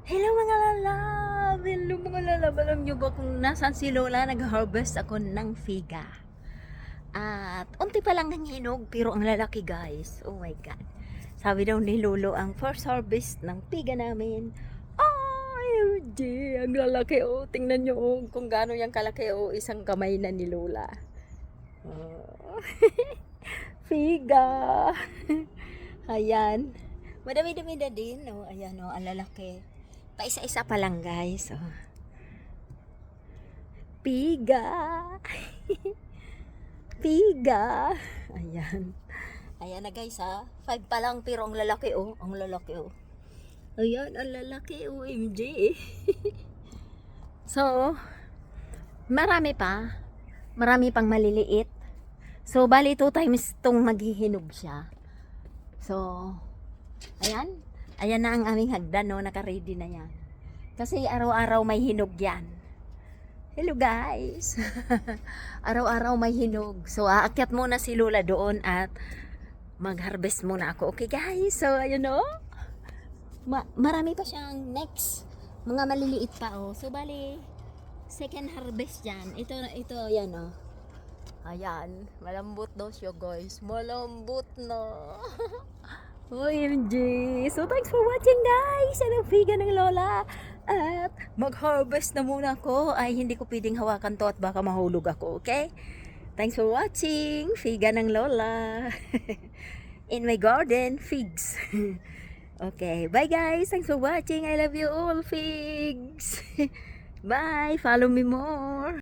Hello mga lalab! Hello mga lalab! Alam nyo ba kung nasaan si Lola? Nag-harvest ako ng figa. At unti pa lang ng hinog, pero ang lalaki guys. Oh my God. Sabi daw ni Lolo, ang first harvest ng figa namin. Ay, MG! Ang lalaki oh. Tingnan nyo oh, kung gaano yung kalaki oh. Isang kamay na ni Lola. Oh. Figa! Ayan. Madami-dami na din. Oh. Ayan oh, ang lalaki. Paisa-isa pa lang guys. Oh. Piga. Piga. Ayan. Ayan na guys ha. 5 pa lang pero ang lalaki oh. Ang lalaki oh. Ayan, ang lalaki OMG. So, marami pa. Marami pang maliliit. So, bali 2 times itong maghihinog siya. So, ayan. Ayan na ang aming hagdan, no? Naka-ready na yan. Kasi araw-araw may hinog yan. Hello guys! Araw-araw may hinog. So, aakyat muna si Lola doon at mag-harvest muna ako. Okay guys? So, ayun no? Marami pa siyang next. Mga maliliit pa, oh. So, bali, second harvest yan. Ito, yan, oh. Ayan. Malambot daw siya, guys. Malambot na. OMG! So, thanks for watching, guys! Anong figa ng Lola? At mag-harvest na muna ako. Ay, hindi ko pwedeng hawakan to at baka mahulog ako, okay? Thanks for watching! Figa ng Lola! In my garden, figs! Okay, bye guys! Thanks for watching! I love you all, figs! Bye! Follow me more!